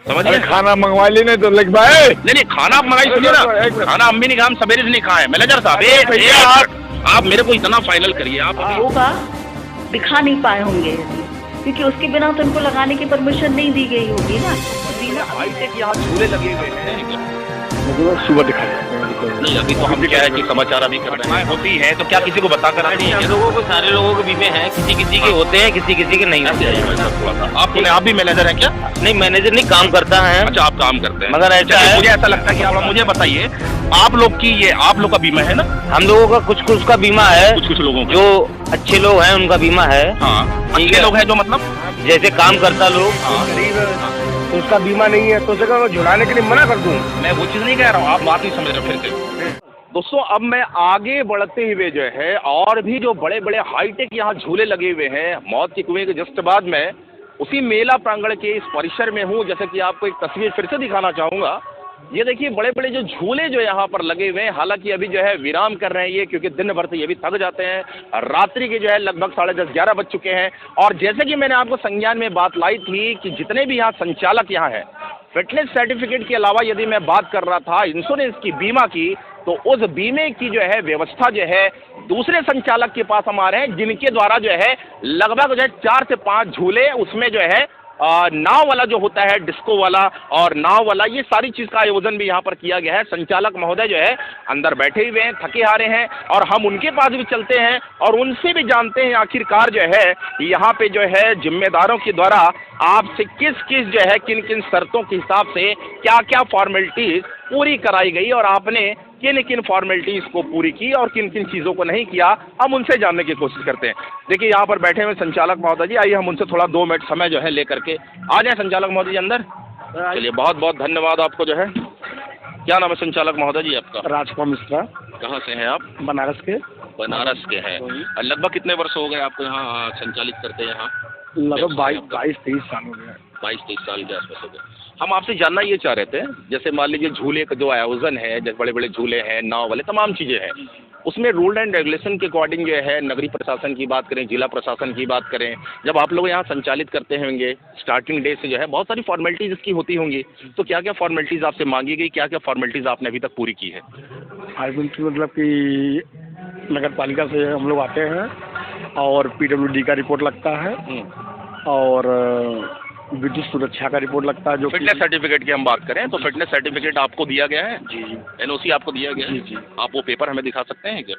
समझिए। खाना मंगवा ली नहीं तो लिख भाई। नहीं खाना आप मंगाई, सुनिए ना, खाना हम भी नहीं खाए, हम सवेरे से नहीं खाए। मैनेजर साहब आप मेरे को इतना फाइनल करिए। आप होगा दिखा नहीं पाए होंगे क्योंकि उसके बिना तो इनको लगाने की परमिशन नहीं दी गई होगी ना। हाईटेक यहाँ झूले लगे हुए हैं, सुबह दिखाई नहीं अभी तो हम क्या है कि समाचार अभी कर रहे हैं, होती है तो क्या किसी को बता कर नहीं है? लोगों को, सारे लोगों के बीमे हैं, किसी किसी के होते हैं, किसी किसी के नहीं होते। आप भी मैनेजर हैं क्या? नहीं मैनेजर नहीं, काम करता है। अच्छा आप काम करते हैं, मगर ऐसा है, मुझे ऐसा लगता है कि आप मुझे बताइए, आप लोग की ये आप लोग का बीमा है ना? हम लोगों का कुछ कुछ का बीमा है, कुछ लोगों का। जो अच्छे लोग हैं उनका बीमा है। हाँ अच्छे लोग हैं जो मतलब जैसे काम करता लोग, तो उसका बीमा नहीं है तो जगह मैं झुलाने के लिए मना कर दूं। मैं वो चीज नहीं कह रहा हूँ, आप बात नहीं समझ रहे फिर से। दोस्तों अब मैं आगे बढ़ते हुए जो है और भी जो बड़े बड़े हाईटेक यहाँ झूले लगे हुए हैं, मौत के कुएं के जस्ट बाद में उसी मेला प्रांगण के इस परिसर में हूँ। जैसे कि आपको एक तस्वीर फिर से दिखाना चाहूँगा। ये देखिए बड़े बड़े जो झूले जो यहाँ पर लगे हुए हैं, हालांकि अभी जो है विराम कर रहे हैं ये, क्योंकि दिन भर से ये भी थक जाते हैं। रात्रि के जो है लगभग 10:30-11 बज चुके हैं। और जैसे कि मैंने आपको संज्ञान में बात लाई थी कि जितने भी यहाँ संचालक यहाँ हैं, फिटनेस सर्टिफिकेट के अलावा यदि मैं बात कर रहा था इंश्योरेंस की, बीमा की, तो उस बीमे की जो है व्यवस्था जो है दूसरे संचालक के पास हम आ रहे हैं, जिनके द्वारा जो है लगभग जो है 4 से 5 झूले, उसमें जो है नाव वाला जो होता है, डिस्को वाला और नाव वाला, ये सारी चीज़ का आयोजन भी यहाँ पर किया गया है। संचालक महोदय जो है अंदर बैठे हुए हैं, थके हारे हैं, और हम उनके पास भी चलते हैं और उनसे भी जानते हैं आखिरकार जो है यहाँ पे जो है जिम्मेदारों के द्वारा आपसे किस किस जो है किन किन शर्तों के हिसाब से क्या क्या फॉर्मेलिटीज पूरी कराई गई और आपने किन किन फॉर्मेलिटीज को पूरी की और किन किन चीज़ों को नहीं किया, हम उनसे जानने की कोशिश करते हैं। देखिए यहाँ पर बैठे हुए संचालक महोदय जी, आइए हम उनसे थोड़ा 2 मिनट समय जो है लेकर के आ जाए। संचालक महोदय जी अंदर चलिए, बहुत बहुत धन्यवाद आपको जो है। क्या नाम है संचालक महोदय जी आपका? राजकुमार मिश्रा। कहाँ से हैं आप? बनारस के। बनारस के हैं। लगभग कितने वर्ष हो गए आपको यहाँ संचालित करते हैं? यहाँ लगभग 22-23 साल हो गया। 22-23 साल के आसपास हो गए। हम आपसे जानना ये चाह रहे थे, जैसे मान लीजिए झूले का जो आयोजन है, जैसे बड़े बड़े झूले हैं, नाव वाले तमाम चीज़ें हैं, उसमें रूल एंड रेगुलेशन के अकॉर्डिंग जो है नगरीय प्रशासन की बात करें, जिला प्रशासन की बात करें, जब आप लोग यहाँ संचालित करते होंगे स्टार्टिंग डे से जो है बहुत सारी फॉर्मेलिटीज़ इसकी होती होंगी, तो क्या क्या फॉर्मेलिटीज़ आपसे मांगी गई, क्या क्या फॉर्मेलिटीज़ आपने अभी तक पूरी की है? मतलब कि नगर पालिका से हम लोग आते हैं और PWD का रिपोर्ट लगता है और विद्युत सुरक्षा का रिपोर्ट लगता है। जो फिटनेस सर्टिफिकेट की हम बात करें तो फिटनेस सर्टिफिकेट आपको दिया गया है? जी जी। NOC आपको दिया गया है? जी। आप वो पेपर हमें दिखा सकते हैं क्या?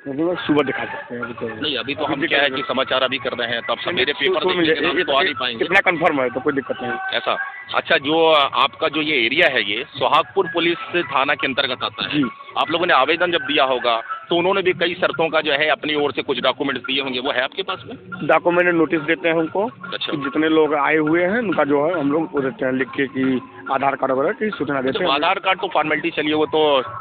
सुबह दिखा सकते हैं। अभी तो नहीं अभी तो हम क्या है कि समाचार अभी कर रहे हैं, तो अब सवेरे पेपर देखेंगे तो आ नहीं पाएंगे। कितना कंफर्म है तो कोई दिक्कत नहीं ऐसा? अच्छा, जो आपका जो ये एरिया है ये सोहागपुर पुलिस थाना के अंतर्गत आता है। जी। आप लोगों ने आवेदन जब दिया होगा तो उन्होंने भी कई शर्तों का जो है अपनी ओर से कुछ डॉक्यूमेंट्स दिए होंगे, वो है आपके पास में? डॉक्यूमेंट नोटिस देते हैं उनको। अच्छा। कि जितने लोग आए हुए हैं उनका जो है हम लोग वो देते हैं लिख के कि आधार कार्ड वगैरह की सूचना देते हैं। आधार कार्ड तो फॉर्मेलिटी, चलिए वो तो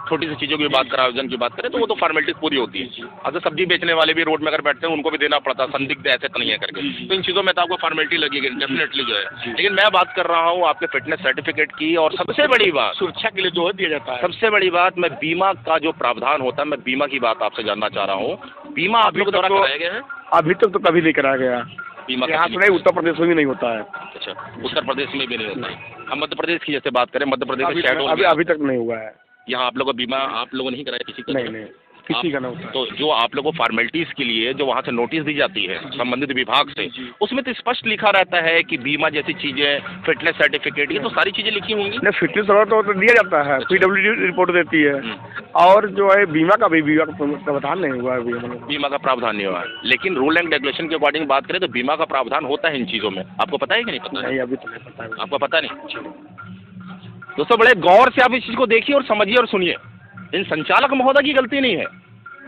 छोटी सी चीज़ों की बात करें, आयोजन की बात करें तो वो तो फॉर्मेलिटी पूरी होती है। अब तो सब्जी बेचने वाले भी रोड में अगर बैठते हैं उनको भी देना पड़ता है, संदिग्ध ऐसे तो नहीं है करके, तो इन चीज़ों में तो आपको फॉर्मेलिटी लगेगी डेफिनेटली जो है। लेकिन मैं बात कर रहा हूँ आपके फिटनेस सर्टिफिकेट की, और सबसे बड़ी बात सुरक्षा के लिए जो है दिया जाता है। सबसे बड़ी बात, मैं बीमा का जो प्रावधान होता है, मैं बीमा की बात आपसे जानना चाह रहा हूँ। बीमा आप लोग द्वारा कराया गया है? अभी तक तो कभी नहीं कराया गया बीमा यहाँ से, नहीं उत्तर प्रदेश में भी नहीं होता है। अच्छा, उत्तर प्रदेश में भी नहीं होता है। हम मध्य प्रदेश की जैसे बात करें, मध्य प्रदेश में शहडोल अभी तक नहीं हुआ है। यहाँ आप लोगों का बीमा आप लोगों ने नहीं कराया किसी का? नहीं किसी का नहीं होता। तो जो आप लोगों को फॉर्मेलिटीज के लिए जो वहाँ से नोटिस दी जाती है संबंधित विभाग से, उसमें तो स्पष्ट लिखा रहता है कि बीमा जैसी चीजें, फिटनेस सर्टिफिकेट, ये तो सारी चीजें लिखी होंगी। नहीं फिटनेस तो दिया जाता है। PWD रिपोर्ट देती है और जो है बीमा का प्रावधान नहीं हुआ है। बीमा का प्रावधान नहीं हुआ है, लेकिन रूल एंड रेगुलेशन के अकॉर्डिंग बात करें तो बीमा का प्रावधान होता है इन चीजों में। आपको पता है कि नहीं पता? नहीं अभी तो नहीं पता है। आपको पता नहीं? दोस्तों बड़े गौर से आप इस चीज को देखिए और समझिए और सुनिए। इन संचालक महोदय की गलती नहीं है।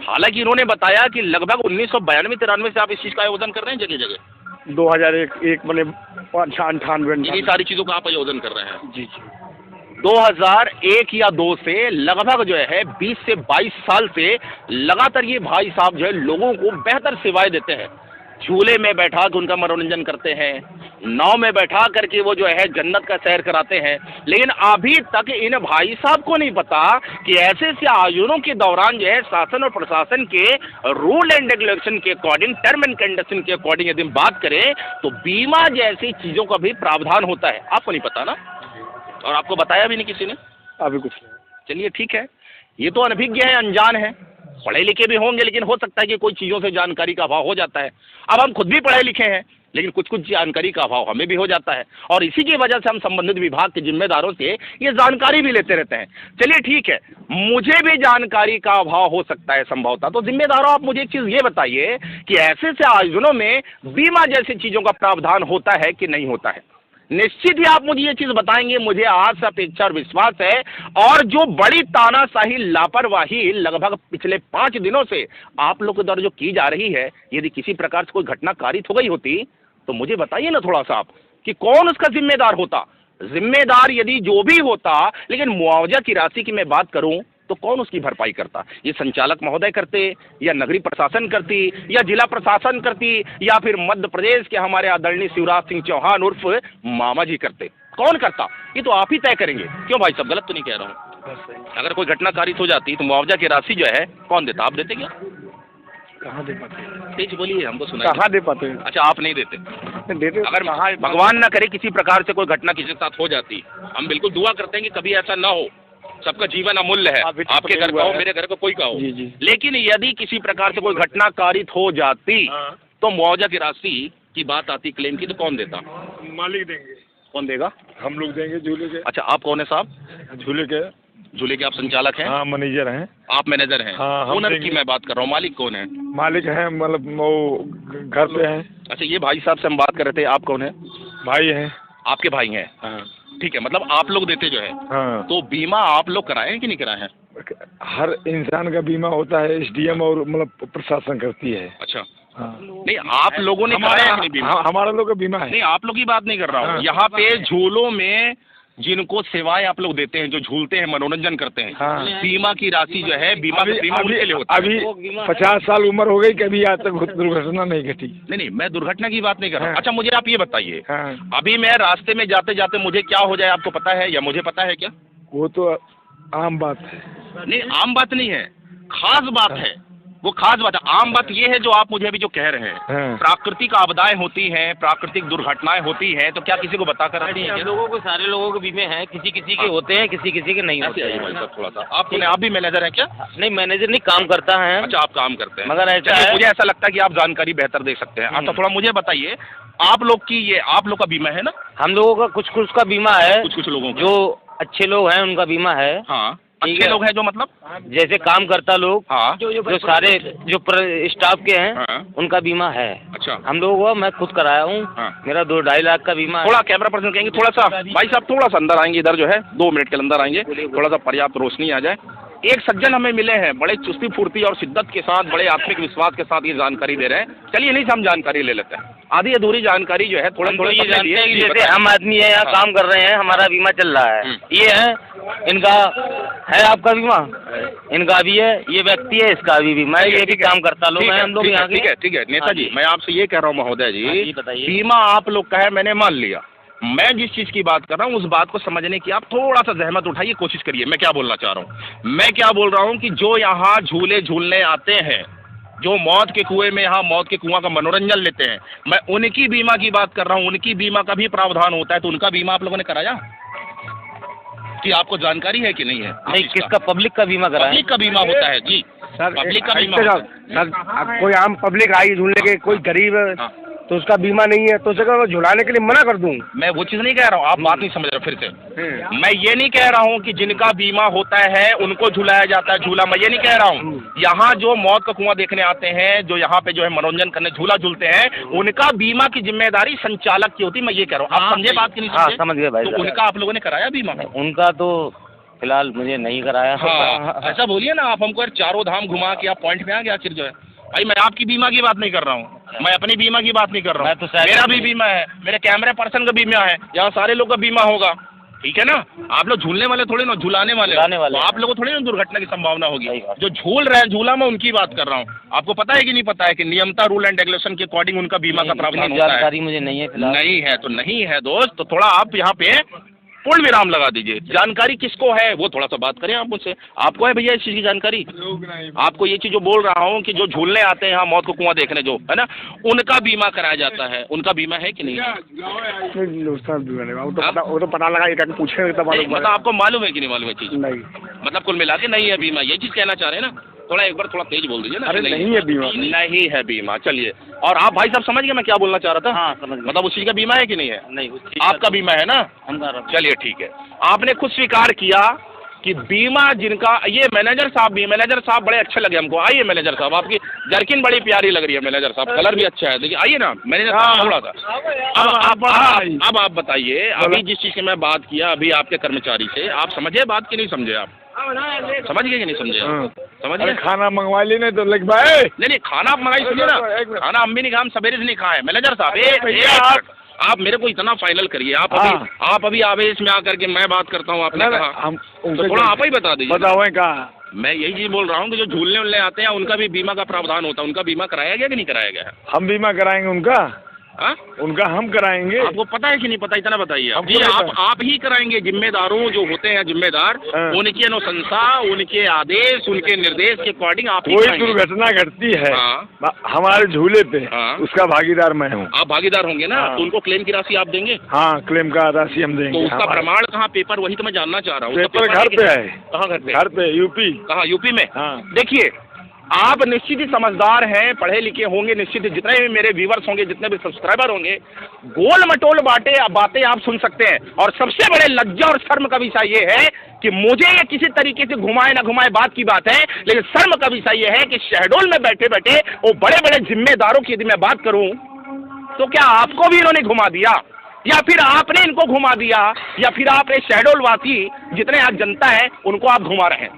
हालांकि इन्होंने बताया कि लगभग 1992-93 से आप इस चीज का आयोजन कर रहे हैं जगह जगह। 2001 मैंने 98 ये सारी चीजों का आप आयोजन कर रहे हैं? जी। 2001 या 2 से लगभग जो है 20 से 22 साल से लगातार ये भाई साहब जो है लोगों को बेहतर सेवाएं देते हैं। झूले में बैठा के उनका मनोरंजन करते हैं, नाव में बैठा करके वो जो है जन्नत का सैर कराते हैं। लेकिन अभी तक इन भाई साहब को नहीं पता कि ऐसे ऐसे आयोजनों के दौरान जो है शासन और प्रशासन के रूल एंड रेगुलेशन के अकॉर्डिंग, टर्म एंड कंडीशन के अकॉर्डिंग यदि हम बात करें तो बीमा जैसी चीजों का भी प्रावधान होता है। आपको नहीं पता ना, और आपको बताया भी नहीं किसी ने? अभी कुछ नहीं। चलिए ठीक है, ये तो अनभिज्ञ है, अनजान है, पढ़े लिखे भी होंगे लेकिन हो सकता है कि कोई चीज़ों से जानकारी का अभाव हो जाता है। अब हम खुद भी पढ़े लिखे हैं लेकिन कुछ कुछ जानकारी का अभाव हमें भी हो जाता है, और इसी की वजह से हम संबंधित विभाग के जिम्मेदारों से ये जानकारी भी लेते रहते हैं। चलिए ठीक है, मुझे भी जानकारी का अभाव हो सकता है संभवतः, तो जिम्मेदारों आप मुझे एक चीज़ ये बताइए कि ऐसे से आयोजनों में बीमा जैसी चीज़ों का प्रावधान होता है कि नहीं होता है? निश्चित ही आप मुझे ये चीज बताएंगे, मुझे आशा अपेक्षा और विश्वास है। और जो बड़ी तानाशाही लापरवाही लगभग पिछले 5 दिनों से आप लोग के द्वारा जो की जा रही है, यदि किसी प्रकार से कोई घटना कारित हो गई होती तो मुझे बताइए ना थोड़ा सा आप कि कौन उसका जिम्मेदार होता। जिम्मेदार यदि जो भी होता, लेकिन मुआवजा की राशि की मैं बात करूं तो कौन उसकी भरपाई करता? ये संचालक महोदय करते, या नगरीय प्रशासन करती, या जिला प्रशासन करती, या फिर मध्य प्रदेश के हमारे आदरणीय शिवराज सिंह चौहान उर्फ मामा जी करते? कौन करता? ये तो आप ही तय करेंगे। क्यों भाई साहब, गलत तो नहीं कह रहा हूँ? अगर कोई घटना कारित हो जाती तो मुआवजा की राशि जो है कौन देता? आप देते क्या? कहाँ दे पाते? तेज बोलिए, हमको सुना। कहाँ दे पाते? अच्छा, आप नहीं देते? देते अगर भगवान ना करे किसी प्रकार से कोई घटना किसी के साथ हो जाती, हम बिल्कुल दुआ करते हैं कि कभी ऐसा ना हो। सबका जीवन अमूल्य है, आपके घर का हो, मेरे घर का कोई का हो। लेकिन यदि किसी प्रकार से कोई घटना कारित हो जाती तो मुआवजा की राशि की बात आती, क्लेम की, तो कौन देता? मालिक देंगे। कौन देगा? हम लोग देंगे झूले के। अच्छा, आप कौन है साहब? झूले के। झूले के आप संचालक हैं? हाँ, मैनेजर हैं। आप मैनेजर हैं? हाँ, ओनर की मैं बात कर रहा हूँ, मालिक कौन है? मालिक हैं, मतलब वो घर पे हैं। अच्छा, ये भाई साहब से हम बात कर रहे थे, आप कौन है? भाई हैं। आपके भाई हैं? हाँ। ठीक है, मतलब आप लोग देते जो है। हाँ। तो बीमा आप लोग कराए हैं कि नहीं कराए हैं? हर इंसान का बीमा होता है, SDM और मतलब प्रशासन करती है। अच्छा। हाँ। नहीं, आप लोगों ने कराया है कि नहीं बीमा? हमारा लोग का बीमा है। नहीं, आप लोग की बात नहीं कर रहा हूँ। हाँ। यहाँ पे झूलों में जिनको सेवाएं आप लोग देते हैं, जो झूलते हैं, मनोरंजन करते हैं, हाँ। बीमा की राशि जो है, बीमा उनके लिए होता है। अभी 50 साल उम्र हो गई, कभी आज तक दुर्घटना नहीं घटी। नहीं, मैं दुर्घटना की बात नहीं कर रहा हूँ। हाँ। अच्छा, मुझे आप ये बताइए, हाँ। अभी मैं रास्ते में जाते जाते मुझे क्या हो जाए आपको पता है, या मुझे पता है क्या? वो तो आम बात है। नहीं, आम बात नहीं है, खास बात है। वो खास बात है। आम बात ये है जो आप मुझे अभी जो कह रहे हैं, हाँ। प्राकृतिक आपदाएं होती हैं, प्राकृतिक दुर्घटनाएं होती हैं, तो क्या किसी को बता कर नहीं है? लोगों को, सारे लोगों के बीमे हैं, किसी किसी के होते हैं, किसी किसी के नहीं होते हैं। भाई साहब थोड़ा सा आप भी मैनेजर हैं क्या? नहीं, मैनेजर नहीं, काम करता है। अच्छा, आप काम करते हैं, मगर ऐसा है, मुझे ऐसा लगता है कि आप जानकारी बेहतर दे सकते हैं। अच्छा, थोड़ा मुझे बताइए, आप लोग का बीमा है ना? हम लोगों का कुछ कुछ का बीमा है, कुछ लोगों का। जो अच्छे लोग हैं उनका बीमा है। हाँ, अच्छे लोग हैं जो मतलब जैसे काम करता लोग, हाँ, जो सारे जो स्टाफ के हैं, हाँ। उनका बीमा है। अच्छा, हम लोगों का, मैं खुद कराया हूँ। हाँ। मेरा 2-2.5 लाख का बीमा है। थोड़ा कैमरा पर्सन कहेंगे, थोड़ा सा भाई साहब थोड़ा सा अंदर आएंगे, इधर जो है 2 मिनट के अंदर आएंगे, थोड़ा सा पर्याप्त रोशनी आ जाए। एक सज्जन हमें मिले हैं, बड़े चुस्ती फुर्ती और शिद्दत के साथ, बड़े आत्मिक विश्वास के साथ ये जानकारी दे रहे हैं। चलिए नहीं से हम जानकारी ले लेते हैं, आधी अधूरी जानकारी जो है थोड़ा ये जानते हैं कि जैसे हम आदमी है, यहाँ काम कर रहे हैं, हमारा बीमा चल रहा है, ये है इनका है, आपका बीमा इनका भी है, ये व्यक्ति है, इसका भी बीमा है, ये भी काम करता लोग हैं, हम लोग यहाँ के। ठीक है नेता जी, मैं आपसे ये कह रहा हूँ महोदय जी, बताइए। बीमा आप लोग का है, मैंने मान लिया। मैं जिस चीज की बात कर रहा हूँ उस बात को समझने की आप थोड़ा सा जहमत उठाइए, कोशिश करिए। मैं क्या बोलना चाह रहा हूँ? मैं क्या बोल रहा हूँ कि जो यहाँ झूले झूलने आते हैं, जो मौत के कुएं में यहाँ मौत के कुआं का मनोरंजन लेते हैं, मैं उनकी बीमा की बात कर रहा हूँ। उनकी बीमा का भी प्रावधान होता है, तो उनका बीमा आप लोगों ने कराया कि आपको जानकारी है कि नहीं है? नहीं, किसका? पब्लिक का बीमा कराया। पब्लिक का बीमा होता है जी, पब्लिक का बीमा होता है। सर, कोई आम पब्लिक आई झूलने के, कोई गरीब तो उसका बीमा नहीं है, तो उसे मैं झुलाने के लिए मना कर दूं? मैं वो चीज़ नहीं कह रहा हूँ, आप बात नहीं समझ रहे फिर से। मैं ये नहीं कह रहा हूँ कि जिनका बीमा होता है उनको झुलाया जाता है झूला, मैं ये नहीं कह रहा हूँ। यहाँ जो मौत का कुआं देखने आते हैं, जो यहाँ पे जो है मनोरंजन करने झूला झूलते हैं, उनका बीमा की जिम्मेदारी संचालक की होती है, मैं ये कह रहा हूँ। आप समझे बात की नहीं? हाँ, समझ गए भाई। तो उनका आप लोगों ने कराया बीमा? उनका तो फिलहाल मुझे नहीं कराया। हाँ, ऐसा बोलिए ना आप हमको, चारों धाम घुमा के आप पॉइंट में आ गया आखिर जो है। भाई मैं आपकी बीमा की बात नहीं कर रहा हूँ, मैं अपनी बीमा की बात नहीं कर रहा हूँ। मेरा भी बीमा है, मेरे कैमरे पर्सन का बीमा है, यहाँ सारे लोग का बीमा होगा। ठीक है ना, आप लोग झूलने वाले थोड़े ना, झुलाने वाले हो। तो आप लोगों को थोड़ी ना दुर्घटना की संभावना होगी। जो झूल रहे हैं झूला, मैं उनकी बात कर रहा हूँ। आपको पता है कि नहीं पता है कि नियमता रूल एंड रेगुलेशन के अकॉर्डिंग उनका बीमा का प्रावधान होता है? जानकारी मुझे नहीं है फिलहाल। नहीं है तो नहीं है दोस्त, तो थोड़ा आप यहाँ पे पूर्ण विराम लगा दीजिए। जानकारी किसको है वो थोड़ा सा बात करें आप मुझसे। आपको है भैया इस चीज़ की जानकारी? आपको ये चीज़ जो बोल रहा हूँ कि जो झूलने आते हैं यहाँ मौत को कुआं देखने, जो है ना, उनका बीमा कराया जाता है। उनका बीमा है कि नहीं? वो तो पता लगा, पूछे मतलब आपको मालूम है कि नहीं मालूम है चीज़? नहीं, मतलब कुल मिला के नहीं है बीमा, ये चीज़ कहना चाह रहे हैं ना? थोड़ा एक बार थोड़ा तेज बोल दीजिए ना। अरे नहीं है बीमा, नहीं है बीमा। चलिए, और आप भाई साहब समझ गए मैं क्या बोलना चाह रहा था? हाँ समझ। मतलब उस चीज़ का बीमा है कि नहीं है? नहीं, आपका बीमा है ना? चलिए ठीक है, आपने खुद स्वीकार किया कि बीमा जिनका, ये मैनेजर साहब भी, मैनेजर साहब बड़े अच्छे लगे हमको। आइए मैनेजर साहब, आपकी जर्किन बड़ी प्यारी लग रही है मैनेजर साहब, कलर भी अच्छा है। देखिए आइए ना मैनेजर साहब, थोड़ा सा अब आप बताइए, अभी जिस चीज़ की मैं बात किया अभी आपके कर्मचारी से, आप समझे बात कि नहीं समझे? आप समझ गए कि नहीं समझे? समझ गए? खाना मंगवा लेने तो लग भाई। नहीं, खाना आप मंगाई, सुनिए ना, खाना हम भी नहीं खाए, हम सवेरे से नहीं खाए। मैनेजर साहब आप मेरे को इतना फाइनल करिए। आप अभी आवेश में आकर के मैं बात करता हूँ, आपने कहा तो थोड़ा आप ही बता दीजिए। बताओ का मैं यही चीज बोल रहा हूँ कि जो झूलने उलने आते हैं उनका भी बीमा का प्रावधान होता है। उनका बीमा कराया गया कि नहीं कराया गया? हम बीमा कराएंगे उनका। हाँ, उनका हम कराएंगे। आपको पता है कि नहीं पता? इतना बताइए। जी आप ही कराएंगे। जिम्मेदारों जो होते हैं जिम्मेदार, उनकी अनुशंसा, उनके आदेश, उनके निर्देश के अकॉर्डिंग आप। कोई दुर्घटना घटती है हमारे झूले पे, उसका भागीदार मैं हूँ। आप भागीदार होंगे ना, तो उनको क्लेम की राशि आप देंगे? हाँ, क्लेम का राशि हम देंगे। तो उसका प्रमाण कहाँ? पेपर वही तो मैं जानना चाह रहा हूँ। पेपर घर पे है। कहाँ घर पे? घर पे, यूपी। कहाँ? यूपी में। देखिए, आप निश्चित ही समझदार हैं, पढ़े लिखे होंगे, निश्चित ही जितने भी मेरे व्यूवर्स होंगे, जितने भी सब्सक्राइबर होंगे, गोल मटोल बातें आप सुन सकते हैं। और सबसे बड़े लज्जा और शर्म का विषय ये है कि मुझे ये किसी तरीके से घुमाए ना घुमाए बात की बात है, लेकिन शर्म का विषय ये है कि शहडोल में बैठे बैठे वो बड़े बड़े जिम्मेदारों की यदि मैं बात करूं तो क्या आपको भी इन्होंने घुमा दिया, या फिर आपने इनको घुमा दिया, या फिर आपने शहडोल वासी जितने आज जनता है उनको आप घुमा रहे हैं?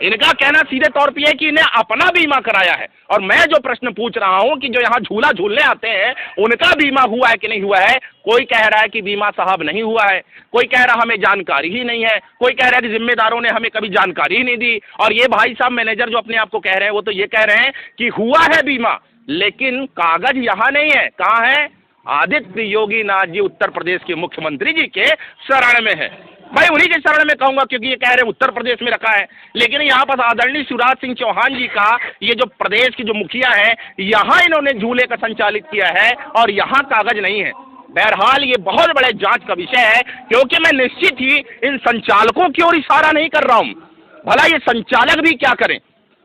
इनका कहना सीधे तौर पे है कि इन्हें अपना बीमा कराया है। और मैं जो प्रश्न पूछ रहा हूं कि जो यहाँ झूला झूलने आते हैं उनका बीमा हुआ है कि नहीं हुआ है? कोई कह रहा है कि बीमा साहब नहीं हुआ है, कोई कह रहा हमें जानकारी ही नहीं है, कोई कह रहा है कि जिम्मेदारों ने हमें कभी जानकारी ही नहीं दी। और ये भाई साहब मैनेजर जो अपने आप को कह रहे हैं वो तो ये कह रहे हैं कि हुआ है बीमा, लेकिन कागज यहाँ नहीं है। कहाँ है? आदित्य योगी नाथ जी उत्तर प्रदेश के मुख्यमंत्री जी के शरण में है। भाई उन्हीं के शरण में कहूंगा, क्योंकि ये कह रहे हैं उत्तर प्रदेश में रखा है। लेकिन यहाँ पर आदरणीय शिवराज सिंह चौहान जी का, ये जो प्रदेश की जो मुखिया है, यहाँ इन्होंने झूले का संचालित किया है और यहाँ कागज नहीं है। बहरहाल ये बहुत बड़े जांच का विषय है, क्योंकि मैं निश्चित ही इन संचालकों की ओर इशारा नहीं कर रहा हूँ। भला ये संचालक भी क्या करें?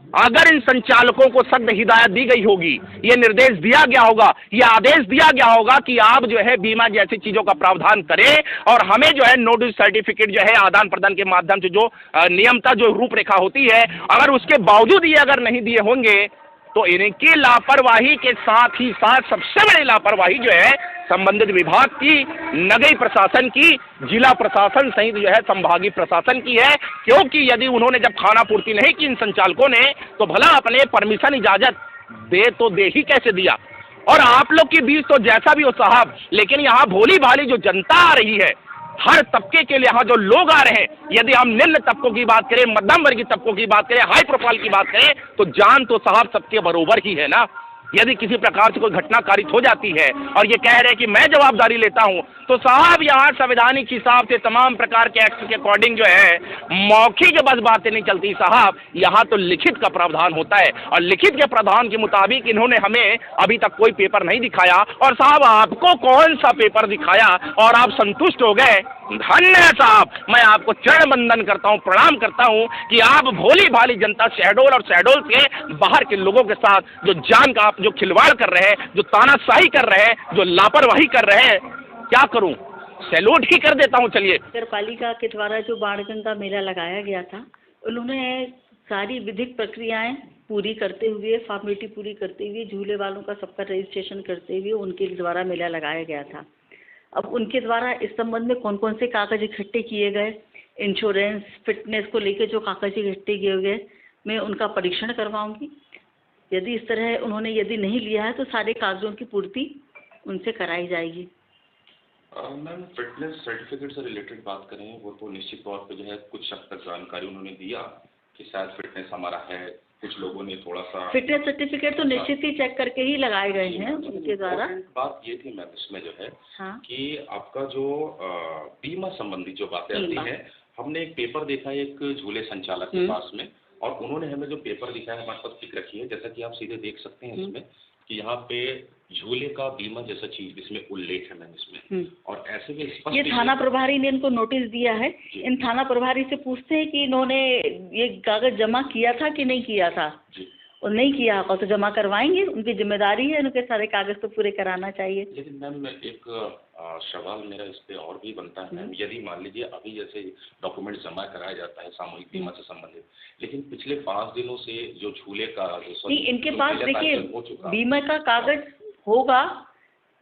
अगर इन संचालकों को सख्त हिदायत दी गई होगी, ये निर्देश दिया गया होगा, ये आदेश दिया गया होगा कि आप जो है बीमा जैसी चीजों का प्रावधान करें और हमें जो है नोटिस सर्टिफिकेट जो है आदान प्रदान के माध्यम से जो नियमता जो रूपरेखा होती है, अगर उसके बावजूद ये अगर नहीं दिए होंगे तो इनकी लापरवाही के साथ ही साथ सबसे बड़ी लापरवाही जो है संबंधित विभाग की, नगरीय प्रशासन की, जिला प्रशासन सहित जो है संभागीय प्रशासन की है। क्योंकि यदि उन्होंने जब खाना पूर्ति नहीं की इन संचालकों ने, तो भला अपने परमिशन इजाजत दे ही कैसे दिया? और आप लोग के बीच तो जैसा भी हो साहब, लेकिन यहाँ भोली भाली जो जनता आ रही है, हर तबके के लिए यहाँ जो लोग आ रहे हैं, यदि हम निम्न तबकों की बात करें, मध्यम वर्गीय तबकों की बात करें, हाई प्रोफाइल की बात करें, तो जान तो साहब सबके बरोबर ही है ना। यदि किसी प्रकार से कोई घटना कारित हो जाती है और ये कह रहे हैं कि मैं जवाबदारी लेता हूं, तो साहब यहाँ संवैधानिक हिसाब से तमाम प्रकार के एक्ट के अकॉर्डिंग जो है मौखिक बस बातें नहीं चलती साहब, यहाँ तो लिखित का प्रावधान होता है। और लिखित के प्रावधान के मुताबिक इन्होंने हमें अभी तक कोई पेपर नहीं दिखाया। और साहब आपको कौन सा पेपर दिखाया और आप संतुष्ट हो गए? धन्य है साहब, मैं आपको चरण वंदन करता हूँ, प्रणाम करता हूँ कि आप भोली भाली जनता शहडोल और शहडोल के बाहर के लोगों के साथ जो जान का जो खिलवाड़ कर रहे हैं, जो तानाशाही कर रहे हैं, जो लापरवाही कर रहे हैं, क्या करूं? सैल्यूट ही कर देता हूं। चलिए, नगर पालिका के द्वारा जो बाणगंगा मेला लगाया गया था, उन्होंने सारी विधिक प्रक्रियाएं पूरी करते हुए, फॉर्मेलिटी पूरी करते हुए, झूले वालों का सबका रजिस्ट्रेशन करते हुए उनके द्वारा मेला लगाया गया था। अब उनके द्वारा इस संबंध में कौन कौन से कागज इकट्ठे किए गए, इंश्योरेंस, फिटनेस को लेकर जो कागज इकट्ठे किए गए, मैं उनका परीक्षण करवाऊंगी। यदि इस तरह उन्होंने यदि नहीं लिया है तो सारे कागजों की पूर्ति उनसे कराई जाएगी। मैम फिटनेस सर्टिफिकेट से रिलेटेड बात करें वो तो निश्चित तौर पे जो है कुछ हद तक जानकारी उन्होंने दिया कि शायद फिटनेस हमारा है, कुछ लोगों ने थोड़ा सा फिटनेस सर्टिफिकेट तो निश्चित ही चेक करके ही लगाए गए हैं उनके द्वारा। बात ये थी मैम इसमें जो है हाँ कि आपका जो बीमा संबंधी जो बातें आती हैं, हमने एक पेपर देखा है एक झूले संचालक के पास में, और उन्होंने हमें जो पेपर दिखाया है हमारे पास पिक रखी है, जैसा कि आप सीधे देख सकते हैं इसमें कि यहाँ पे झूले का बीमा जैसा चीज इसमें उल्लेख है मैम इसमें, और ऐसे में स्पष्ट ये थाना प्रभारी ने इनको नोटिस दिया है। इन थाना प्रभारी से पूछते हैं कि इन्होंने ये कागज जमा किया था कि नहीं किया था, जी। और नहीं किया होगा तो जमा करवाएंगे, उनकी जिम्मेदारी है, उनके सारे कागज तो पूरे कराना चाहिए। लेकिन मैम एक सवाल मेरा इस पे और भी बनता है मैम, यदि मान लीजिए अभी जैसे डॉक्यूमेंट जमा कराया जाता है सामूहिक बीमा से संबंधित, लेकिन पिछले 5 दिनों से जो झूले का नहीं, इनके पास देखिए बीमा का कागज होगा,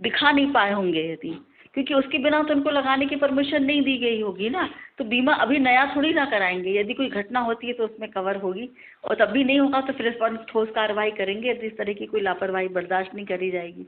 दिखा नहीं पाए होंगे यदि, क्योंकि उसके बिना तो उनको लगाने की परमिशन नहीं दी गई होगी ना, तो बीमा अभी नया थोड़ी ना कराएंगे। यदि कोई घटना होती है तो उसमें कवर होगी, और तब भी नहीं होगा तो फिर इस पर ठोस कार्रवाई करेंगे, यदि इस तरह की कोई लापरवाही बर्दाश्त नहीं करी जाएगी।